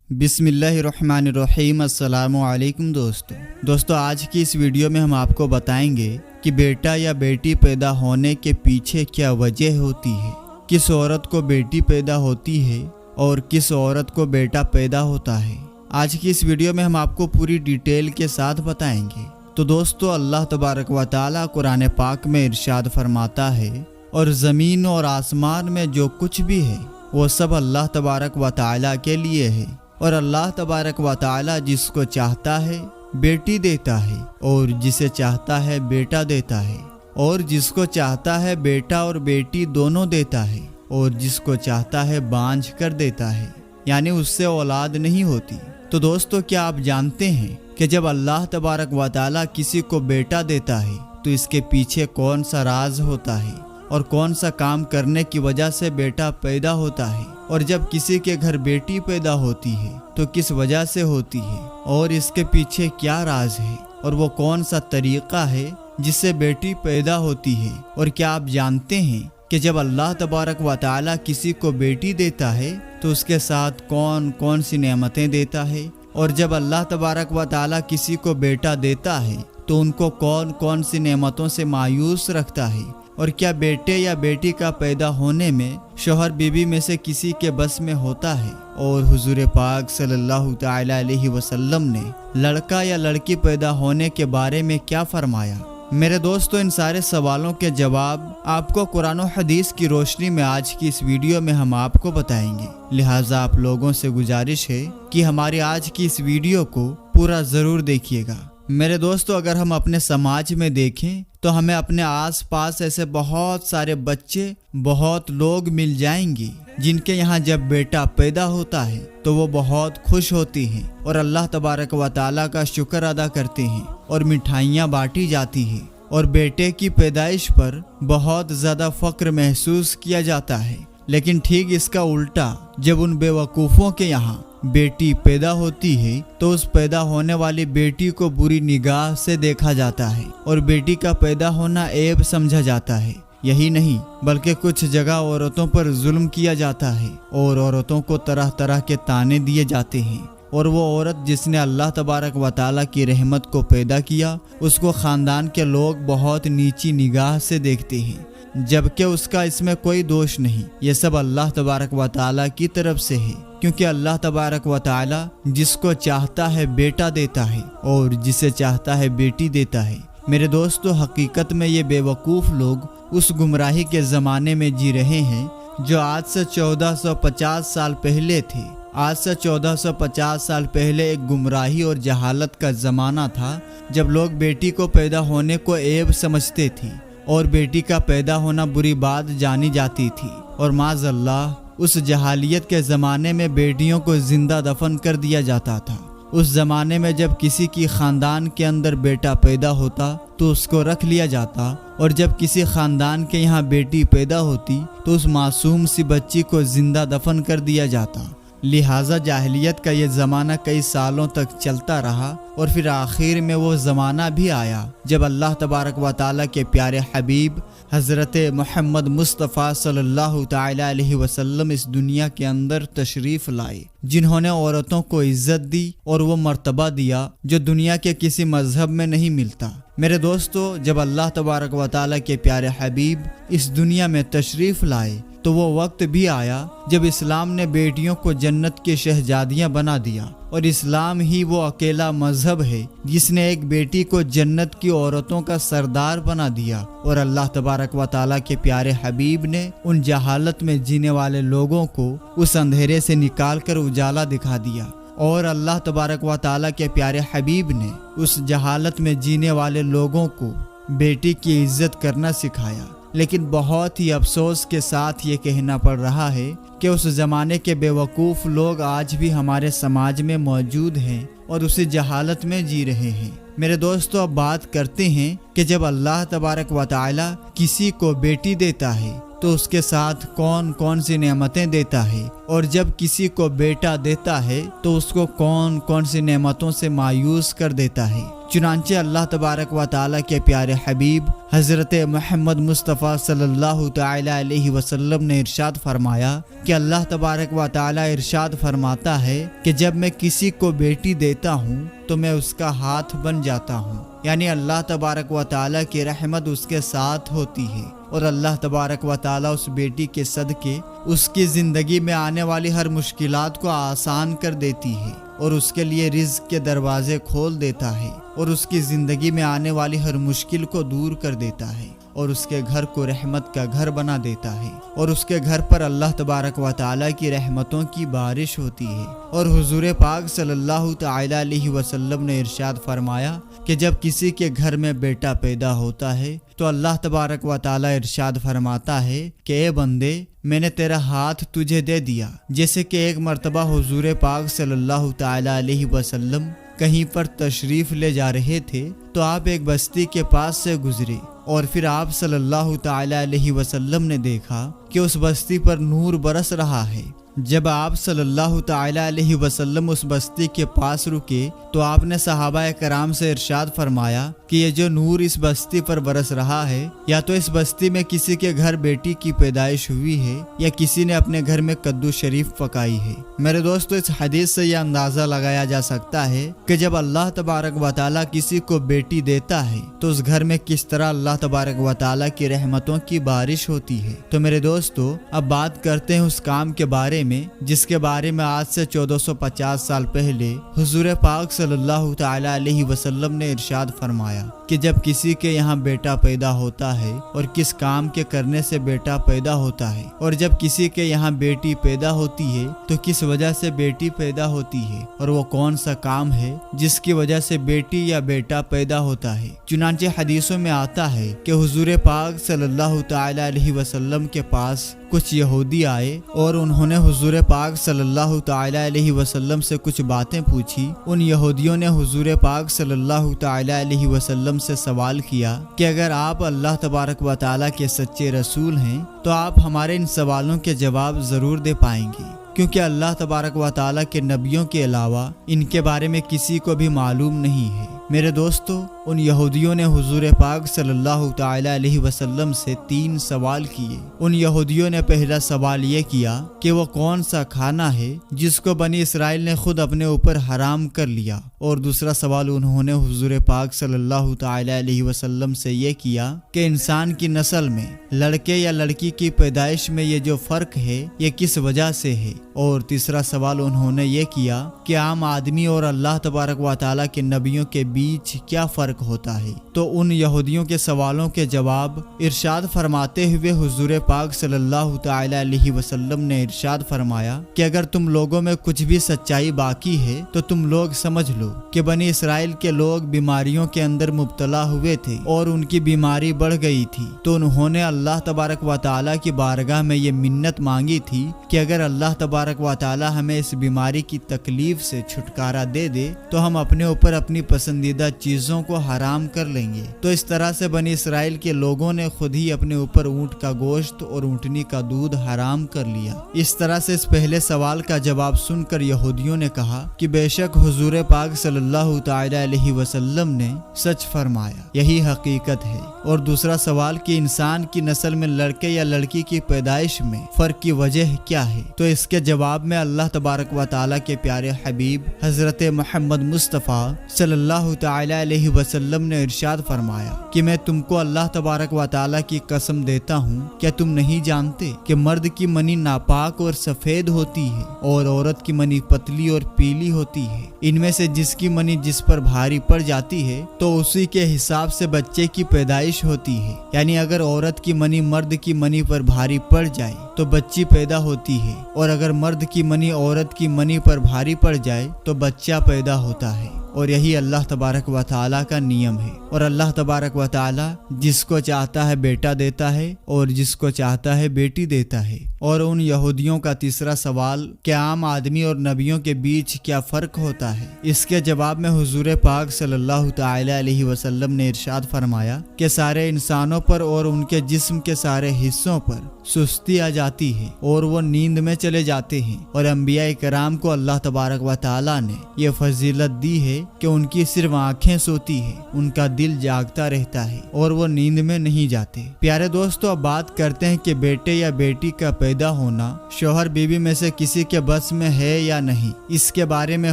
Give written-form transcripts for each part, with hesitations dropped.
बिस्मिल्लाहिर्रहमानिर्रहीम। अस्सलामु अलैकुम दोस्तों आज की इस वीडियो में हम आपको बताएंगे कि बेटा या बेटी पैदा होने के पीछे क्या वजह होती है, किस औरत को बेटी पैदा होती है और किस औरत को बेटा पैदा होता है। आज की इस वीडियो में हम आपको पूरी डिटेल के साथ बताएंगे। तो दोस्तों अल्लाह तबारक व तआला कुरान पाक में इरशाद फरमाता है, और ज़मीन और आसमान में जो कुछ भी है वो सब अल्लाह तबारक व तआला के लिए है, और अल्लाह तबारक व तआला जिसको चाहता है बेटी देता है और जिसे चाहता है बेटा देता है, और जिसको चाहता है बेटा और बेटी दोनों देता है, और जिसको चाहता है बांझ कर देता है, यानी उससे औलाद नहीं होती। तो दोस्तों क्या आप जानते हैं कि जब अल्लाह तबारक व तआला किसी को बेटा देता है तो इसके पीछे कौन सा राज होता है और कौन सा काम करने की वजह से बेटा पैदा होता है, और जब किसी के घर बेटी पैदा होती है तो किस वजह से होती है और इसके पीछे क्या राज है, और वो कौन सा तरीका है जिससे बेटी पैदा होती है। और क्या आप जानते हैं कि जब अल्लाह तबारक व तआला किसी को बेटी देता है तो उसके साथ कौन कौन सी नेमतें देता है, और जब अल्लाह तबारक व तआला किसी को बेटा देता है तो उनको कौन कौन सी नेमतों से मायूस रखता है, और क्या बेटे या बेटी का पैदा होने में शौहर बीवी में से किसी के बस में होता है। और हुजूर पाक सल्लल्लाहु तआला अलैहि वसल्लम ने लड़का या लड़की पैदा होने के बारे में क्या फरमाया। मेरे दोस्तों इन सारे सवालों के जवाब आपको कुरान और हदीस की रोशनी में आज की इस वीडियो में हम आपको बताएंगे। लिहाजा आप लोगों से गुजारिश है कि हमारी आज की इस वीडियो को पूरा जरूर देखिएगा। मेरे दोस्तों अगर हम अपने समाज में देखें तो हमें अपने आसपास ऐसे बहुत सारे बच्चे, बहुत लोग मिल जाएंगे जिनके यहाँ जब बेटा पैदा होता है तो वो बहुत खुश होते हैं और अल्लाह तबारक व तआला का शुक्र अदा करते हैं और मिठाइयाँ बांटी जाती हैं, और बेटे की पैदाइश पर बहुत ज़्यादा फख्र महसूस किया जाता है। लेकिन ठीक इसका उल्टा जब उन बेवकूफ़ों के यहाँ बेटी पैदा होती है तो उस पैदा होने वाली बेटी को बुरी निगाह से देखा जाता है और बेटी का पैदा होना ऐब समझा जाता है। यही नहीं बल्कि कुछ जगह औरतों पर जुल्म किया जाता है और औरतों को तरह तरह के ताने दिए जाते हैं, और वो औरत जिसने अल्लाह तबारक व तआला की रहमत को पैदा किया उसको ख़ानदान के लोग बहुत नीची निगाह से देखते हैं, जबकि उसका इसमें कोई दोष नहीं। ये सब अल्लाह तबारक व तआला की तरफ से है, क्योंकि अल्लाह तबारक व तआला जिसको चाहता है बेटा देता है और जिसे चाहता है बेटी देता है। मेरे दोस्तों हकीकत में ये बेवकूफ़ लोग उस गुमराही के ज़माने में जी रहे हैं जो आज से 1450 साल पहले थे। आज से 1450 साल पहले एक गुमराही और जहालत का ज़माना था जब लोग बेटी को पैदा होने को ऐब समझते थे और बेटी का पैदा होना बुरी बात जानी जाती थी, और माज़अल्लाह उस जहालियत के ज़माने में बेटियों को जिंदा दफन कर दिया जाता था। उस ज़माने में जब किसी की ख़ानदान के अंदर बेटा पैदा होता तो उसको रख लिया जाता, और जब किसी ख़ानदान के यहाँ बेटी पैदा होती तो उस मासूम सी बच्ची को जिंदा दफन कर दिया जाता। लिहाजा जाहिलियत का ये ज़माना कई सालों तक चलता रहा, और फिर आखिर में वो ज़माना भी आया जब अल्लाह तबारक व तआला के प्यारे हबीब हज़रत मोहम्मद मुस्तफ़ा सल्लल्लाहु तआला अलैहि वसल्लम इस दुनिया के अंदर तशरीफ़ लाए, जिन्होंने औरतों को इज़्ज़त दी और वो मर्तबा दिया जो दुनिया के किसी मज़हब में नहीं मिलता। मेरे दोस्तों जब अल्लाह तबारक व तआला के प्यारे हबीब इस दुनिया में तशरीफ़ लाए तो वो वक्त भी आया जब इस्लाम ने बेटियों को जन्नत की शहजादियाँ बना दिया, और इस्लाम ही वो अकेला मजहब है जिसने एक बेटी को जन्नत की औरतों का सरदार बना दिया। और अल्लाह तबारक व तआला के प्यारे हबीब ने उन जहालत में जीने वाले लोगों को उस अंधेरे से निकाल कर उजाला दिखा दिया, और अल्लाह तबारक व तआला के प्यारे हबीब ने उस जहालत में जीने वाले लोगों को बेटी की इज्जत करना सिखाया। लेकिन बहुत ही अफसोस के साथ ये कहना पड़ रहा है कि उस ज़माने के बेवकूफ़ लोग आज भी हमारे समाज में मौजूद हैं और उसी जहालत में जी रहे हैं। मेरे दोस्तों अब बात करते हैं कि जब अल्लाह तबारक व तआला किसी को बेटी देता है तो उसके साथ कौन कौन सी नेमतें देता है, और जब किसी को बेटा देता है तो उसको कौन कौन सी नेमतों से मायूस कर देता है। चुनांचे अल्लाह तबारक व ताला के प्यारे हबीब हज़रत मोहम्मद मुस्तफ़ा सल्लल्लाहु ताला अलैहि वसल्लम ने इरशाद फरमाया कि अल्लाह तबारक व ताला इरशाद फरमाता है कि जब मैं किसी को बेटी देता हूँ तो मैं उसका हाथ बन जाता हूँ। यानी अल्लाह तबारक व ताला की रहमत उसके साथ होती है और अल्लाह तबारक व ताला उस बेटी के सदके उसकी ज़िंदगी में आने वाली हर मुश्किलात को आसान कर देती है और उसके लिए रिज़्क़ के दरवाजे खोल देता है और उसकी ज़िंदगी में आने वाली हर मुश्किल को दूर कर देता है और उसके घर को रहमत का घर बना देता है और उसके घर पर अल्लाह तबारक व ताला की रहमतों की बारिश होती है। और हुजूर पाक सल्लल्लाहु ताला अलैहि वसल्लम ने इरशाद फरमाया कि जब किसी के घर में बेटा पैदा होता है तो अल्लाह तबारक व ताला इरशाद फरमाता है कि ए बंदे, मैंने तेरा हाथ तुझे दे दिया। जैसे कि एक मर्तबा हुजूर पाक सल्लल्लाहु ताला अलैहि वसल्लम कहीं पर तशरीफ ले जा रहे थे तो आप एक बस्ती के पास से गुजरे और फिर आप सल्लल्लाहु ताला अलैहि वसल्लम ने देखा कि उस बस्ती पर नूर बरस रहा है। जब आप सल्लल्लाहु ताला अलैहि वसल्लम उस बस्ती के पास रुके तो आपने सहाबा कराम से इरशाद फरमाया कि ये जो नूर इस बस्ती पर बरस रहा है या तो इस बस्ती में किसी के घर बेटी की पैदाइश हुई है या किसी ने अपने घर में कद्दू शरीफ पकाई है। मेरे दोस्तों, इस हदीस से यह अंदाजा लगाया जा सकता है कि जब अल्लाह तबारक व ताला किसी को बेटी देता है तो उस घर में किस तरह अल्लाह तबारक व ताला की रहमतों की बारिश होती है। तो मेरे दोस्तों, अब बात करते हैं उस काम के बारे में जिसके बारे में आज से 1450 साल पहले हुजूर पाक सल्लल्लाहु ताला अलैहि वसल्लम ने इरशाद फरमाया कि जब किसी के यहाँ बेटा पैदा होता है और किस काम के करने से बेटा पैदा होता है और जब किसी के यहाँ बेटी पैदा होती है तो किस वजह से बेटी पैदा होती है और वो कौन सा काम है जिसकी वजह से बेटी या बेटा पैदा होता है। चुनांचे हदीसों में आता है कि हुजूर पाक सल्लल्लाहु ताला अलैहि वसल्लम के पास कुछ यहूदी आए और उन्होंने हुजूर पाक सल्लल्लाहु ताला अलैहि वसल्लम से कुछ बातें पूछी। उन यहूदियों ने हुजूर पाक सल्लल्लाहु ताला अलैहि वसल्लम से सवाल किया कि अगर आप अल्लाह तबारक व ताला के सच्चे रसूल हैं तो आप हमारे इन सवालों के जवाब ज़रूर दे पाएंगे, क्योंकि अल्लाह तबारक व ताला के नबियों के अलावा इनके बारे में किसी को भी मालूम नहीं है। मेरे दोस्तों, उन यहूदियों ने हुजूर पाक सल्लल्लाहु ताला अलैहि वसल्लम से 3 सवाल किए। उन यहूदियों ने पहला सवाल ये किया कि वो कौन सा खाना है जिसको बनी इसराइल ने खुद अपने ऊपर हराम कर लिया, और दूसरा सवाल उन्होंने हुजूर पाक सल्लल्लाहु ताला अलैहि वसल्लम से ये किया कि इंसान की नस्ल में लड़के या लड़की की पैदाइश में ये जो फर्क है ये किस वजह से है, और तीसरा सवाल उन्होंने ये किया कि आम आदमी और अल्लाह तबारक व ताला के नबियों के बीच क्या फर्क होता है। तो उन यहूदियों के सवालों के जवाब इरशाद फरमाते हुए हुजूर पाक सल्लल्लाहु ताला अलैहि वसल्लम ने इरशाद फरमाया कि अगर तुम लोगों में कुछ भी सच्चाई बाकी है तो तुम लोग समझ लो कि बनी इसराइल के लोग बीमारियों के अंदर मुब्तला हुए थे और उनकी बीमारी बढ़ गई थी, तो उन्होंने अल्लाह तबारक व ताला की बारगाह में ये मिन्नत मांगी थी कि अगर अल्लाह तबारक व ताला हमें इस बीमारी की तकलीफ से छुटकारा दे दे तो हम अपने ऊपर अपनी पसंदीदा चीजों को हराम कर लेंगे। तो इस तरह से बनी इसराइल के लोगों ने खुद ही अपने ऊपर ऊंट का गोश्त और ऊंटनी का दूध हराम कर लिया। इस तरह से इस पहले सवाल का जवाब सुनकर यहूदियों ने कहा कि बेशक हुजूर पाक सल्लल्लाहु ताला अलैहि वसल्लम ने सच फरमाया, यही हकीकत है। और दूसरा सवाल कि इंसान की नस्ल में लड़के या लड़की की पैदाइश में फर्क की वजह क्या है, तो इसके जवाब में अल्लाह तबारक व ताला के प्यारे हबीब हजरत मोहम्मद मुस्तफ़ा सल्लल्लाहु ताला अलैहि वसल्लम ने इरशाद फरमाया कि मैं तुमको अल्लाह तबारक व ताला की कसम देता हूँ, क्या तुम नहीं जानते कि मर्द की मनी नापाक और सफेद होती है और औरत की मनी पतली और पीली होती है। इनमें से जिसकी मनी जिस पर भारी पड़ जाती है तो उसी के हिसाब से बच्चे की पैदाइश होती है। यानी अगर औरत की मनी मर्द की मनी पर भारी पड़ जाए तो बच्ची पैदा होती है, और अगर मर्द की मनी औरत की मनी पर भारी पड़ जाए तो बच्चा पैदा होता है। और यही अल्लाह तबारक व ताला का नियम है। और अल्लाह तबारक व ताला जिसको चाहता है बेटा देता है और जिसको चाहता है बेटी देता है। اور ان یہودیوں کا تیسرا سوال کہ عام آدمی اور نبیوں کے بیچ کیا فرق ہوتا ہے، اس کے جواب میں حضور پاک صلی اللہ تعالی علیہ وسلم نے ارشاد فرمایا کہ سارے انسانوں پر اور ان کے جسم کے سارے حصوں پر سستی آ جاتی ہے اور وہ نیند میں چلے جاتے ہیں، اور انبیاء کرام کو اللہ تبارک و تعالی نے یہ فضیلت دی ہے کہ ان کی صرف آنکھیں سوتی ہیں، ان کا دل جاگتا رہتا ہے اور وہ نیند میں نہیں جاتے۔ پیارے دوستو، اب بات کرتے ہیں کہ بیٹے یا بیٹی کا پیدا ہونا شوہر بیوی میں سے کسی کے بس میں ہے یا نہیں۔ اس کے بارے میں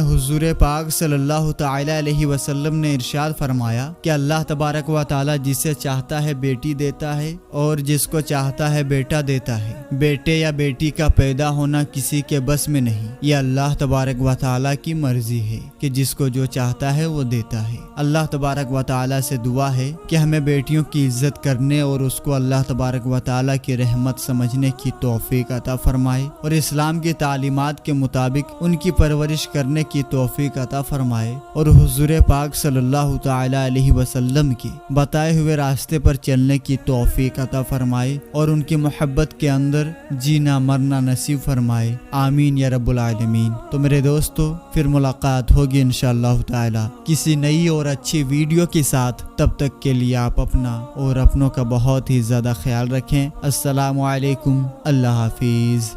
حضور پاک صلی اللہ تعالی علیہ وسلم نے ارشاد فرمایا کہ اللہ تبارک و تعالی جسے چاہتا ہے بیٹی دیتا ہے اور جس کو چاہتا ہے بیٹا دیتا ہے۔ بیٹے یا بیٹی کا پیدا ہونا کسی کے بس میں نہیں، یہ اللہ تبارک و تعالی کی مرضی ہے کہ جس کو جو چاہتا ہے وہ دیتا ہے۔ اللہ تبارک و تعالی سے دعا ہے کہ ہمیں بیٹیوں کی عزت کرنے اور اس کو اللہ تبارک و تعالی کی رحمت سمجھنے کی توفیق عطا فرمائے، اور اسلام کی تعلیمات کے مطابق ان کی پرورش کرنے کی توفیق عطا فرمائے، اور حضور پاک صلی اللہ تعالی علیہ وسلم کی بتائے ہوئے راستے پر چلنے کی توفیق عطا فرمائے، اور ان کی محبت کے اندر جینا مرنا نصیب فرمائے۔ آمین یا رب العالمین۔ تو میرے دوستو، پھر ملاقات ہوگی انشاءاللہ تعالی کسی نئی اور اچھی ویڈیو کے ساتھ۔ تب تک کے لیے آپ اپنا اور اپنوں کا بہت ہی زیادہ خیال رکھیں۔ السلام علیکم، اللہ حافظ۔